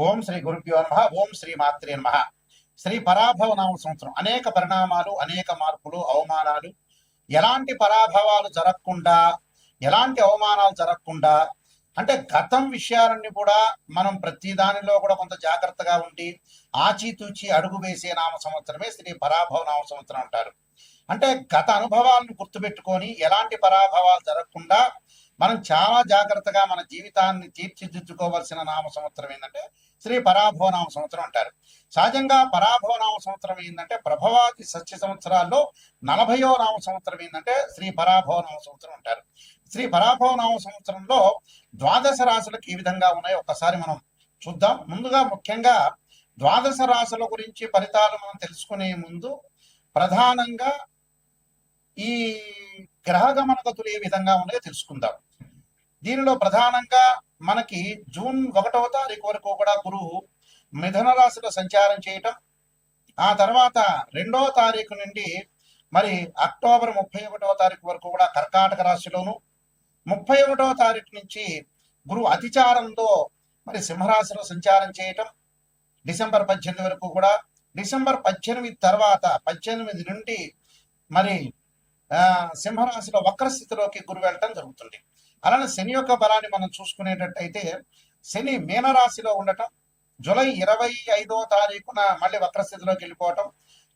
ఓం శ్రీ గురుభ్యో నమః. ఓం శ్రీ మాత్రే నమః. శ్రీ పరాభవ నామ సంవత్సరం అనేక పరిణామాలు, అనేక మార్పులు, అవమానాలు, ఎలాంటి పరాభవాలు జరగకుండా, ఎలాంటి అవమానాలు జరగకుండా, అంటే గతం విషయాలన్నీ కూడా మనం ప్రతి దానిలో కూడా కొంత జాగ్రత్తగా ఉండి ఆచితూచి అడుగు వేసే నామ సంవత్సరమే శ్రీ పరాభవ నామ సంవత్సరం అంటారు. అంటే గత అనుభవాలను గుర్తుపెట్టుకొని ఎలాంటి పరాభవాలు జరగకుండా మనం చాలా జాగ్రత్తగా మన జీవితాన్ని తీర్చిదిద్దుకోవాల్సిన నామ సంవత్సరం ఏంటంటే శ్రీ పరాభవ నామ సంవత్సరం అంటారు. సహజంగా పరాభవ నామ సంవత్సరం ఏంటంటే ప్రభవాది సత్య సంవత్సరాల్లో 40వ నామ సంవత్సరం ఏంటంటే శ్రీ పరాభవ నామ సంవత్సరం అంటారు. శ్రీ పరాభవ నామ సంవత్సరంలో ద్వాదశ రాశులకు ఈ విధంగా ఉన్నాయి, ఒక్కసారి మనం చూద్దాం. ముందుగా ముఖ్యంగా ద్వాదశ రాశుల గురించి ఫలితాలు మనం తెలుసుకునే ముందు ప్రధానంగా ఈ గ్రహగమన గతులు ఏ విధంగా ఉన్నాయో తెలుసుకుందాం. దీనిలో ప్రధానంగా మనకి జూన్ 1వ తారీఖు వరకు కూడా గురువు మిథున రాశిలో సంచారం చేయటం, ఆ తర్వాత 2వ తారీఖు నుండి మరి అక్టోబర్ 31వ తారీఖు వరకు కూడా కర్కాటక రాశిలోను, 31వ తారీఖు నుంచి గురువు అతిచారంతో మరి సింహరాశిలో సంచారం చేయటం, డిసెంబర్ 18 వరకు కూడా. డిసెంబర్ 18 తర్వాత 18 నుండి మరి సింహరాశిలో వక్రస్థితిలోకి గురువు వెళ్ళటం జరుగుతుంది. అలానే శని యొక్క బలాన్ని మనం చూసుకునేటట్టయితే శని మీనరాశిలో ఉండటం, జూలై 25వ తారీఖున మళ్ళీ వక్రస్థితిలోకి వెళ్ళిపోవటం,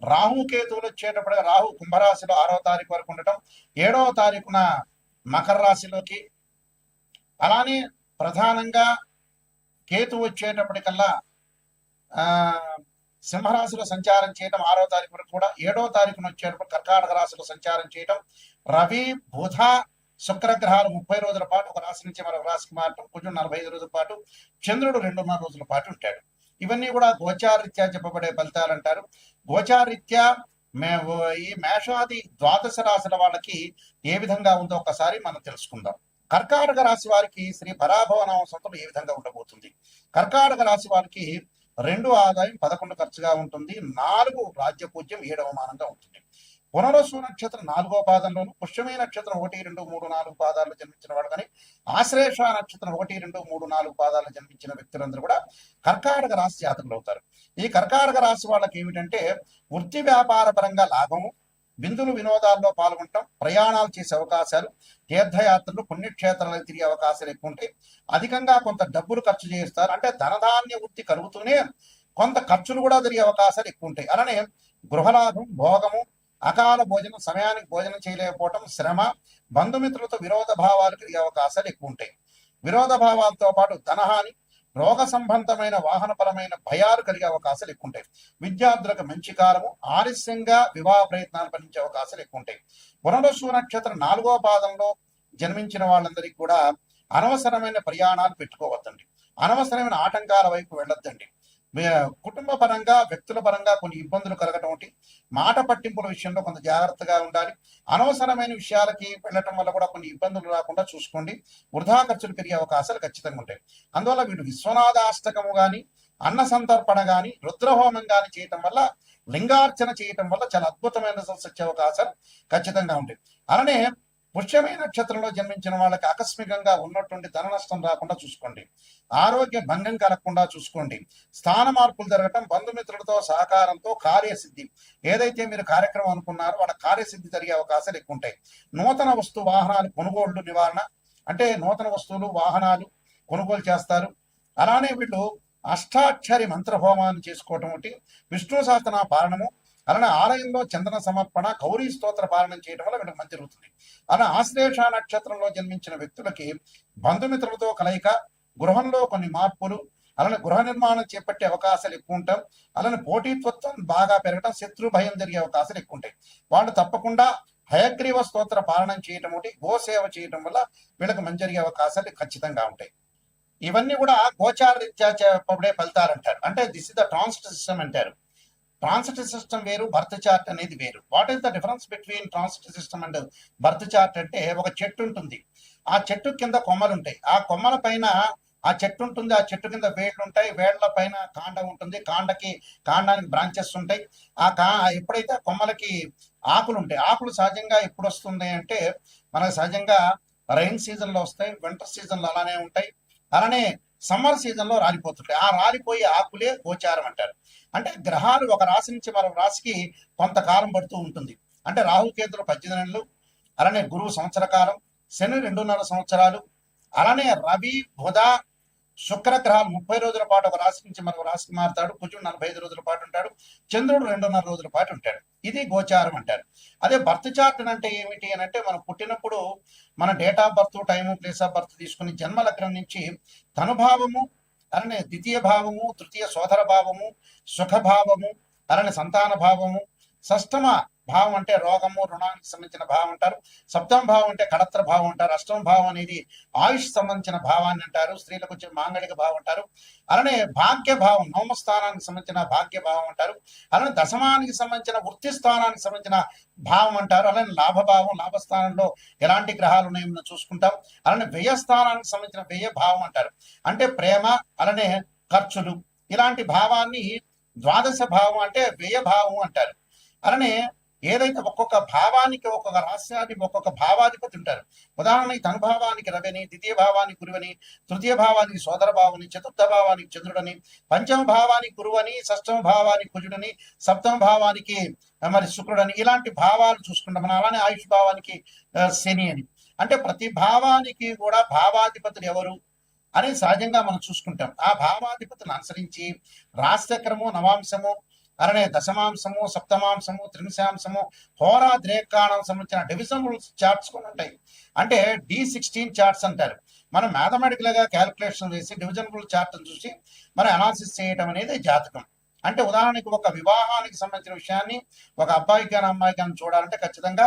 రాహుకేతువులు వచ్చేటప్పటికి రాహు కుంభరాశిలో 6వ తారీఖు వరకు ఉండటం, 7వ తారీఖున మకర రాశిలోకి, అలానే ప్రధానంగా కేతు వచ్చేటప్పటికల్లా సింహరాశిలో సంచారం చేయడం 6వ తారీఖు వరకు కూడా, 7వ తారీఖున వచ్చేటప్పుడు కర్కాటక రాశిలో సంచారం చేయడం, రవి బుధ శుక్రగ్రహాలు 30 రోజుల పాటు ఒక రాశి నుంచి మరొక రాశికి మారటం, కొంచెం 45 రోజుల పాటు, చంద్రుడు 2.5 రోజుల పాటు ఉంటాడు. ఇవన్నీ కూడా గోచారీత్యా చెప్పబడే ఫలితాలు అంటారు. గోచారీత్యా ఈ మేషాది ద్వాదశ రాశుల వాళ్ళకి ఏ విధంగా ఉందో ఒకసారి మనం తెలుసుకుందాం. కర్కాటక రాశి వారికి శ్రీ పరాభవ నామ సంవత్సరం ఏ విధంగా ఉండబోతుంది. కర్కాటక రాశి వారికి 2 ఆదాయం 11 ఖర్చుగా ఉంటుంది, 4 రాజ్యపూజ్యం 7వ మానంగా ఉంటుంది. పునరసు నక్షత్రం 4వ పాదంలోను, పుష్యమి నక్షత్రం 1, 2, 3, 4 పాదాలు జన్మించిన వాడు కానీ, ఆశ్లేష నక్షత్రం 1, 2, 3, 4 పాదాలు జన్మించిన వ్యక్తులందరూ కూడా కర్కాటక రాశి జాతకులు అవుతారు. ఈ కర్కాటక రాశి వాళ్ళకి ఏమిటంటే వృత్తి వ్యాపార పరంగా లాభము, విందులు వినోదాల్లో పాల్గొనటం, ప్రయాణాలు చేసే అవకాశాలు, తీర్థయాత్రలు, పుణ్యక్షేత్రాలకు తిరిగే అవకాశాలు ఎక్కువ ఉంటాయి. అధికంగా కొంత డబ్బులు ఖర్చు చేస్తారు, అంటే ధనధాన్య వృత్తి కలుగుతూనే కొంత ఖర్చులు కూడా జరిగే అవకాశాలు ఎక్కువ ఉంటాయి. అలానే గృహలాభం, భోగము, అకాల భోజనం, సమయానికి భోజనం చేయలేకపోవటం, శ్రమ, బంధుమిత్రులతో విరోధ భావాలు కలిగే అవకాశాలు ఎక్కువ ఉంటాయి. విరోధ భావాలతో పాటు ధనహాని, రోగ సంబంధమైన వాహనపరమైన భయాలు కలిగే అవకాశాలు ఎక్కువ ఉంటాయి. విద్యార్థులకు మంచి కాలము, ఆలస్యంగా వివాహ ప్రయత్నాలు ఫలించే అవకాశాలు ఎక్కువ ఉంటాయి. పునరసు నక్షత్రం 4వ పాదంలో జన్మించిన వాళ్ళందరికీ కూడా అనవసరమైన ప్రయాణాలు పెట్టుకోవద్దండి, అనవసరమైన ఆటంకాల వైపు వెళ్ళొద్దండి. కుటుంబ పరంగా, వ్యక్తుల పరంగా కొన్ని ఇబ్బందులు కలగటం ఒకటి, మాట పట్టింపుల విషయంలో కొంత జాగ్రత్తగా ఉండాలి. అనవసరమైన విషయాలకి వెళ్ళటం వల్ల కూడా కొన్ని ఇబ్బందులు రాకుండా చూసుకోండి. వృధా ఖర్చులు పెరిగే అవకాశాలు ఖచ్చితంగా ఉంటాయి. అందువల్ల వీడు విశ్వనాథాష్టకము కానీ, అన్న సంతర్పణ కానీ, రుద్రహోమం కానీ చేయటం వల్ల, లింగార్చన చేయటం వల్ల చాలా అద్భుతమైన రిజల్ట్స్ వచ్చే అవకాశాలు ఖచ్చితంగా ఉంటాయి. అలానే పుష్యమి నక్షత్రంలో జన్మించిన వాళ్ళకి ఆకస్మికంగా ఉన్నటువంటి ధన నష్టం రాకుండా చూసుకోండి. ఆరోగ్య భంగం కలగకుండా చూసుకోండి. స్థాన మార్పులు జరగటం, బంధుమిత్రులతో సహకారంతో కార్యసిద్ధి, ఏదైతే మీరు కార్యక్రమం అనుకున్నారో వాళ్ళ కార్యసిద్ధి జరిగే అవకాశాలు ఎక్కువ ఉంటాయి. నూతన వస్తు వాహనాలు కొనుగోళ్లు నివారణ, అంటే నూతన వస్తువులు వాహనాలు కొనుగోలు చేస్తారు. అలానే వీళ్ళు అష్టాక్షరి మంత్ర హోమాన్ని చేసుకోవటం ఒకటి, విష్ణు సహస్రనామ పారణము, అలానే ఆలయంలో చందన సమర్పణ, గౌరీ స్తోత్ర పాలనం చేయడం వల్ల వీళ్ళకి మంచి జరుగుతుంది. అలా ఆశ్లేష నక్షత్రంలో జన్మించిన వ్యక్తులకి బంధుమిత్రులతో కలయిక, గృహంలో కొన్ని మార్పులు, అలానే గృహ నిర్మాణం చేపట్టే అవకాశాలు ఎక్కువ ఉంటాం. అలానే పోటీత్వత్వం బాగా పెరగడం, శత్రు భయం జరిగే అవకాశాలు ఎక్కువ ఉంటాయి. వాళ్ళు తప్పకుండా హయగ్రీవ స్తోత్ర పాలనం చేయటం ఒకటి, గోసేవ చేయడం వల్ల వీళ్ళకి మంచి జరిగే అవకాశాలు ఖచ్చితంగా ఉంటాయి. ఇవన్నీ కూడా గోచార రీత్యా చెప్పబడే ఫలితాలు అంటారు. అంటే this is the transit system అంటారు. ట్రాన్సిట్ సిస్టమ్ వేరు, బర్త్ చార్ట్ అనేది వేరు. What is the difference between transit system and birth chart అంటే, ఒక చెట్టు ఉంటుంది, ఆ చెట్టు కింద కొమ్మలు ఉంటాయి, ఆ కొమ్మల పైన ఆ చెట్టు ఉంటుంది, ఆ చెట్టు కింద వేళ్ళు ఉంటాయి, వేళ్ల పైన కాండం ఉంటుంది, కాండానికి బ్రాంచెస్ ఉంటాయి. ఎప్పుడైతే కొమ్మలకి ఆకులు ఉంటాయి, ఆకులు సహజంగా ఎప్పుడు వస్తుంది అంటే మనకు సహజంగా రైన్ సీజన్ లో వస్తాయి, వింటర్ సీజన్ లో అలానే ఉంటాయి. అలానే సమ్మర్ సీజన్ లో రాలిపోతుంటాయి. ఆ రాలిపోయే ఆకులే గోచారం అంటారు. అంటే గ్రహాలు ఒక రాశి నుంచి మరొక రాశికి కొంతకాలం పడుతూ ఉంటుంది. అంటే రాహుకేతులు 18 నెలలు, అలానే గురువు సంవత్సర కాలం, శని 2.5 సంవత్సరాలు, అలానే రవి బుధ శుక్ర గ్రహాలు 30 రోజుల పాటు ఒక రాశి నుంచి మరొక రాశికి మారుతాడు. కుజుడు 45 రోజుల పాటు ఉంటాడు. చంద్రుడు 2.5 రోజుల పాటు ఉంటాడు. ఇది గోచారం అంటారు. అదే బర్త్ చార్ట్ అంటే ఏమిటి అని అంటే, మనం పుట్టినప్పుడు మన date of birth, time, place of birth తీసుకుని జన్మ లగ్నం నుంచి తనుభావము, అలానే ద్వితీయ భావము, తృతీయ సోదర భావము, సుఖభావము, అలానే సంతాన భావము, షష్టమ భావం అంటే రోగము, రుణానికి సంబంధించిన భావం అంటారు. సప్తమ భావం అంటే కడత్ర భావం అంటారు. అష్టమ భావం అనేది ఆయుష్ సంబంధించిన భావాన్ని అంటారు. స్త్రీలకు వచ్చే మాంగళిక భావం అంటారు. అలానే భాగ్య భావం, నవమ స్థానానికి సంబంధించిన భాగ్య భావం అంటారు. అలానే దశమానికి సంబంధించిన వృత్తి స్థానానికి సంబంధించిన భావం అంటారు. అలానే లాభభావం, లాభస్థానంలో ఎలాంటి గ్రహాలు ఉన్నాయో చూసుకుంటాం. అలానే వ్యయ స్థానానికి సంబంధించిన వ్యయ భావం అంటారు. అంటే ప్రేమ, అలానే ఖర్చులు, ఇలాంటి భావాన్ని ద్వాదశ భావం అంటే వ్యయ భావం అంటారు. అలానే ఏదైతే ఒక్కొక్క భావానికి, ఒక్కొక్క రాష్ట్రానికి ఒక్కొక్క భావాధిపతి ఉంటారు. ఉదాహరణకి ధనుభావానికి రవిని, ద్వితీయ భావానికి గురువని, తృతీయ భావానికి సోదర భావని, చతుర్థ భావానికి చంద్రుడని, పంచమ భావానికి గురువని, షష్టమ భావానికి కుజుడని, సప్తమ భావానికి మరి శుక్రుడని, ఇలాంటి భావాలు చూసుకుంటాం మనం. అలానే ఆయుష్ భావానికి శని అని. అంటే ప్రతి భావానికి కూడా భావాధిపతులు ఎవరు అని సహజంగా మనం చూసుకుంటాం. ఆ భావాధిపతులను అనుసరించి రాశిచక్రము, నవాంశము, అలానే దశమాంశము, సప్తమాంశము, త్రింశాంశము, హోరా ద్రేకాణం సంబంధించిన డివిజన్ రూల్స్ చార్ట్స్ కూడా ఉంటాయి. అంటే D16 చార్ట్స్ అంటారు. మనం మ్యాథమెటికల్ గా క్యాలిక్యులేషన్ వేసి డివిజన్ రూల్ చార్ట్ చూసి మనం అనాలిసిస్ చేయడం అనేది జాతకం. అంటే ఉదాహరణకి ఒక వివాహానికి సంబంధించిన విషయాన్ని ఒక అబ్బాయికి కానీ అమ్మాయికి కానీ చూడాలంటే ఖచ్చితంగా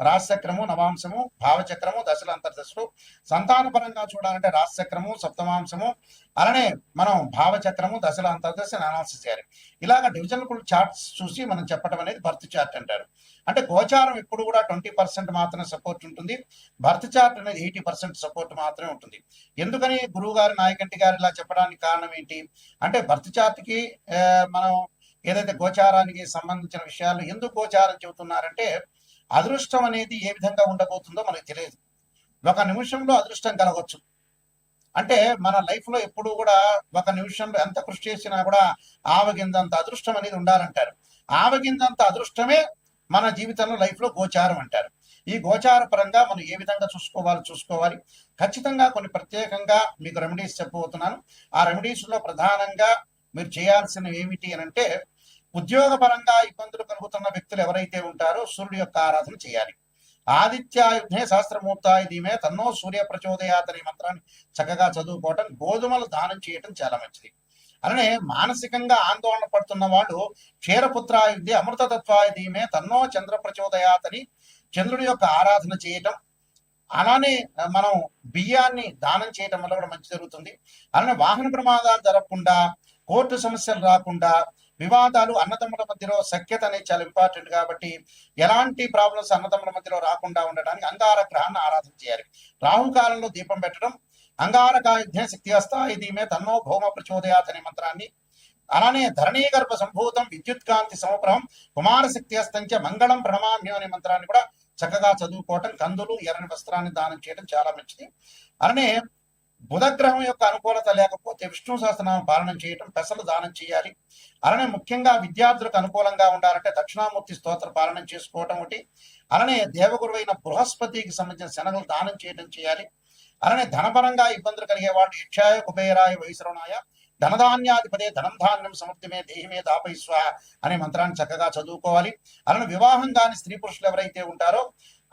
రాశిచక్రము, నవాంశము, భావచక్రము, దశల అంతర్దశలు. సంతానపరంగా చూడాలంటే రాశిచక్రము, సప్తమాంశము, అలానే మనం భావచక్రము, దశల అంతర్దశ అనాలిసిస్ చేయాలి. ఇలాగ డివిజన్ చార్ట్స్ చూసి మనం చెప్పడం అనేది బర్త్ చార్ట్ అంటారు. అంటే గోచారం ఎప్పుడు కూడా 20% మాత్రమే సపోర్ట్ ఉంటుంది. బర్త్ చార్ట్ అనేది 80% సపోర్ట్ మాత్రమే ఉంటుంది. ఎందుకని గురువు గారు, నాయకంటి గారు ఇలా చెప్పడానికి కారణం ఏంటి అంటే, బర్త్ చార్ట్ కి మనం ఏదైతే గోచారానికి సంబంధించిన విషయాలు ఎందుకు గోచారం చెబుతున్నారంటే, అదృష్టం అనేది ఏ విధంగా ఉండబోతుందో మనకు తెలియదు. ఒక నిమిషంలో అదృష్టం కలగవచ్చు. అంటే మన లైఫ్ లో ఎప్పుడు కూడా ఒక నిమిషంలో ఎంత కృషి చేసినా కూడా ఆవగిందంత అదృష్టం అనేది ఉండాలంటారు. ఆవగిందంత అదృష్టమే మన జీవితంలో లైఫ్ లో గోచారం అంటారు. ఈ గోచార పరంగా మనం ఏ విధంగా చూసుకోవాలి. ఖచ్చితంగా కొన్ని ప్రత్యేకంగా మీకు రెమెడీస్ చెప్పబోతున్నాను. ఆ రెమెడీస్ లో ప్రధానంగా మీరు చేయాల్సినవి ఏమిటి అని అంటే, ఉద్యోగపరంగా ఇబ్బందులు కలుగుతున్న వ్యక్తులు ఎవరైతే ఉంటారో సూర్యుడి యొక్క ఆరాధన చేయాలి. ఆదిత్యాయుధే సహస్రమూర్తాయ ధీమే తన్నో సూర్య ప్రచోదయాత్ అనే మంత్రాన్ని చక్కగా చదువుకోవటం, గోధుమలు దానం చేయటం చాలా మంచిది. అలానే మానసికంగా ఆందోళన పడుతున్న వాళ్ళు క్షీరపుత్రాయుధి అమృతతత్వాయ ధీమే తన్నో చంద్ర ప్రచోదయాత్ అని చంద్రుడి యొక్క ఆరాధన చేయటం, అలానే మనం బియ్యాన్ని దానం చేయటం వల్ల కూడా మంచి జరుగుతుంది. అలానే వాహన ప్రమాదాలు జరగకుండా, కోర్టు సమస్యలు రాకుండా, వివాదాలు అన్నదమ్ముల మధ్యలో సఖ్యత అనేది చాలా ఇంపార్టెంట్ కాబట్టి ఎలాంటి ప్రాబ్లమ్స్ అన్నదమ్ముల మధ్యలో రాకుండా ఉండడానికి అంగార గ్రహాన్ని ఆరాధన చేయాలి. రాహుకాలంలో దీపం పెట్టడం, అంగారకాయుధ్య శక్తి హస్తాయ ధీమే తన్నో భౌమ ప్రచోదయాత్ అనే మంత్రాన్ని, అలానే ధరణీ గర్భ సంభూతం విద్యుత్ కాంతి సమప్రహం కుమార శక్తి హస్తంచ మంగళం ప్రణమామ్యం అనే మంత్రాన్ని కూడా చక్కగా చదువుకోవటం, కందులు, ఎర్రని వస్త్రాన్ని దానం చేయడం చాలా మంచిది. అలానే బుధగ్రహం యొక్క అనుకూలత లేకపోతే విష్ణు సహస్రనామం పాలన చేయటం, పెసలు దానం చేయాలి. అలానే ముఖ్యంగా విద్యార్థులకు అనుకూలంగా ఉండాలంటే దక్షిణామూర్తి స్తోత్ర పాలన చేసుకోవటం ఒకటి. అలానే దేవగురువైన బృహస్పతికి సంబంధించిన శనగలు దానం చేయడం చేయాలి. అలానే ధనపరంగా ఇబ్బందులు కలిగే వాళ్ళు యక్షాయ కుబేరాయ వైశ్రవణాయ ధనధాన్యాధిపదే ధనం ధాన్యం సమర్థమే దేహిమే దాపయిస్వ అనే మంత్రాన్ని చక్కగా చదువుకోవాలి. అలానే వివాహం కాని స్త్రీ పురుషులు ఎవరైతే ఉంటారో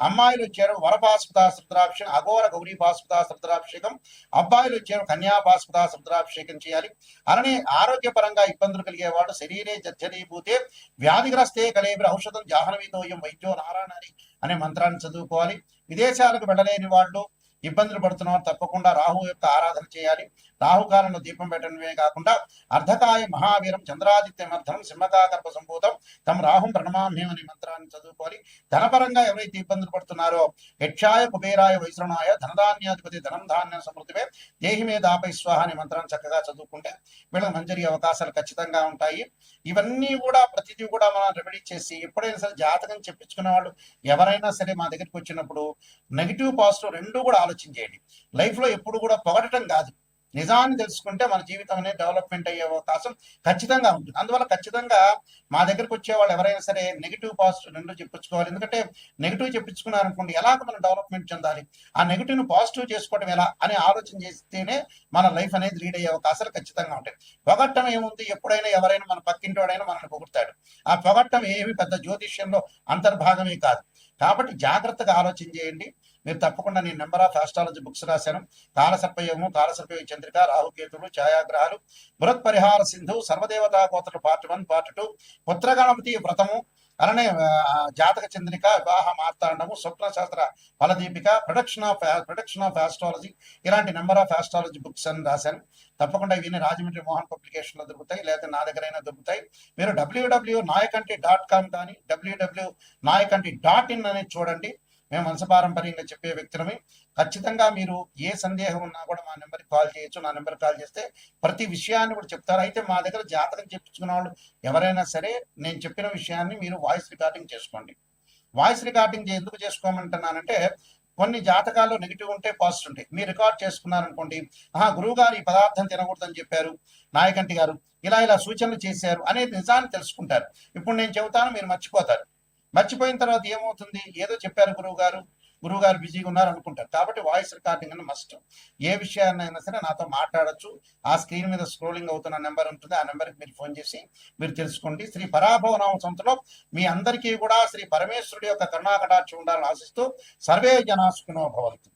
అమ్మాయిలు వచ్చారు వరపాస్పద రుద్రాభిషేకం, అఘోర గౌరీ పాస్పద రుద్రాభిషేకం, అబ్బాయిలు వచ్చారు కన్యా పాస్పద రుద్రాభిషేకం చేయాలి. అలానే ఆరోగ్యపరంగా ఇబ్బందులు కలిగేవాడు శరీరే జర్జరీభూతే వ్యాధిగ్రస్తే కలేబిర ఔషధం జాహ్నవీతోయం వైద్యో నారాయణని అనే మంత్రాన్ని చదువుకోవాలి. విదేశాలకు వెళ్ళలేని వాళ్ళు, ఇబ్బందులు పడుతున్నవారు తప్పకుండా రాహు యొక్క ఆరాధన చేయాలి. రాహుకాలంలో దీపం పెట్టడమే కాకుండా అర్ధకాయ మహావీరం చంద్రాదిత్యమర్థం సింహకాగర్భ సంభూతం తమ రాహుం ప్రణమామ్యం అనే మంత్రాన్ని చదువుకోవాలి. ధనపరంగా ఎవరైతే ఇబ్బందులు పడుతున్నారో యక్షాయ కుబేరాయ వైశ్రవణాయ ధనధాన్యాధిపతి ధనం ధాన్యం సమృద్ధిమే దేహిమే దాపై స్వాహ అనే మంత్రాన్ని చక్కగా చదువుకుంటే వీళ్ళకి మంచి అవకాశాలు ఖచ్చితంగా ఉంటాయి. ఇవన్నీ కూడా ప్రతిదీ కూడా మనం రెమెడీ చేసి ఎప్పుడైనా సరే జాతకం చెప్పించుకునే వాళ్ళు ఎవరైనా సరే మా దగ్గరికి వచ్చినప్పుడు నెగిటివ్ పాజిటివ్ రెండు కూడా ఆలోచించేయండి. లైఫ్ లో ఎప్పుడు కూడా పొగడటం కాదు, నిజాన్ని తెలుసుకుంటే మన జీవితం అనేది డెవలప్మెంట్ అయ్యే అవకాశం ఖచ్చితంగా ఉంటుంది. అందువల్ల ఖచ్చితంగా మా దగ్గరకు వచ్చే వాళ్ళు ఎవరైనా సరే నెగిటివ్ పాజిటివ్ రెండు చెప్పించుకోవాలి. ఎందుకంటే నెగిటివ్ చెప్పించుకున్నారనుకోండి, ఎలాగ మనం డెవలప్మెంట్ చెందాలి, ఆ నెగిటివ్ ను పాజిటివ్ చేసుకోవడం ఎలా అని ఆలోచన చేస్తేనే మన లైఫ్ అనేది లీడ్ అయ్యే అవకాశాలు ఖచ్చితంగా ఉంటాయి. పొగట్టం ఏముంది, ఎప్పుడైనా ఎవరైనా మన పక్కింటి వాడైనా మనల్ని పొగుడతాడు. ఆ పొగట్టం ఏమి పెద్ద జ్యోతిష్యంలో అంతర్భాగమే కాదు. కాబట్టి జాగ్రత్తగా ఆలోచన చేయండి. మీరు తప్పకుండా నేను నెంబర్ ఆఫ్ ఆస్ట్రాలజీ బుక్స్ రాశాను. కాలసర్పయోగము, కాలసర్పయోగ చంద్రిక, రాహుకేతులు, ఛాయాగ్రహాలు, బృహత్ పరిహార సింధు, సర్వదేవతా గోత్రులు పార్ట్ 1 పార్ట్ 2, పుత్రగణపతి వ్రతము, అలానే జాతక చంద్రిక, వివాహ మార్తాండము, స్వప్న శాస్త్ర ఫలదీపిక, ప్రొడక్షన్ ఆఫ్ ఆస్ట్రాలజీ, ఇలాంటి నెంబర్ ఆఫ్ ఆస్ట్రాలజీ బుక్స్ అని రాశాను. తప్పకుండా ఇవన్నీ రాజమండ్రి మోహన్ పబ్లికేషన్ లో దొరుకుతాయి, లేదా నా దగ్గరైనా దొరుకుతాయి. మీరు www.nayakanti.com కానీ www.nayakanti.in అనేది చూడండి. మేము వంశపారంపర్యంగా చెప్పే వ్యక్తులమే. ఖచ్చితంగా మీరు ఏ సందేహం ఉన్నా కూడా మా నెంబర్కి కాల్ చేయొచ్చు. నా నెంబర్కి కాల్ చేస్తే ప్రతి విషయాన్ని కూడా చెప్తారు. అయితే మా దగ్గర జాతకం చెప్పించుకున్న వాళ్ళు ఎవరైనా సరే నేను చెప్పిన విషయాన్ని మీరు వాయిస్ రికార్డింగ్ చేసుకోండి. వాయిస్ రికార్డింగ్ ఎందుకు చేసుకోమంటున్నానంటే, కొన్ని జాతకాల్లో నెగిటివ్ ఉంటే పాజిటివ్ ఉంటాయి. మీరు రికార్డ్ చేసుకున్నారనుకోండి, గురువు గారు ఈ పదార్థం తినకూడదని చెప్పారు, నాయకంటి గారు ఇలా సూచనలు చేశారు అనేది నిజాన్ని తెలుసుకుంటారు. ఇప్పుడు నేను చెబుతాను, మీరు మర్చిపోతారు. మర్చిపోయిన తర్వాత ఏమవుతుంది, ఏదో చెప్పారు గురువు గారు బిజీగా ఉన్నారు అనుకుంటారు. కాబట్టి వాయిస్ రికార్డింగ్ అని మస్ట్. ఏ విషయాన్నైనా సరే నాతో మాట్లాడొచ్చు. ఆ స్క్రీన్ మీద స్క్రోలింగ్ అవుతున్న నెంబర్ ఉంటుంది, ఆ నెంబర్కి మీరు ఫోన్ చేసి మీరు తెలుసుకోండి. శ్రీ పరాభవనామ సంవత్సరంలో మీ అందరికీ కూడా శ్రీ పరమేశ్వరుడి యొక్క కరుణాకటాక్షం ఉండాలని ఆశిస్తూ సర్వే జనా సుఖినో భవంతు.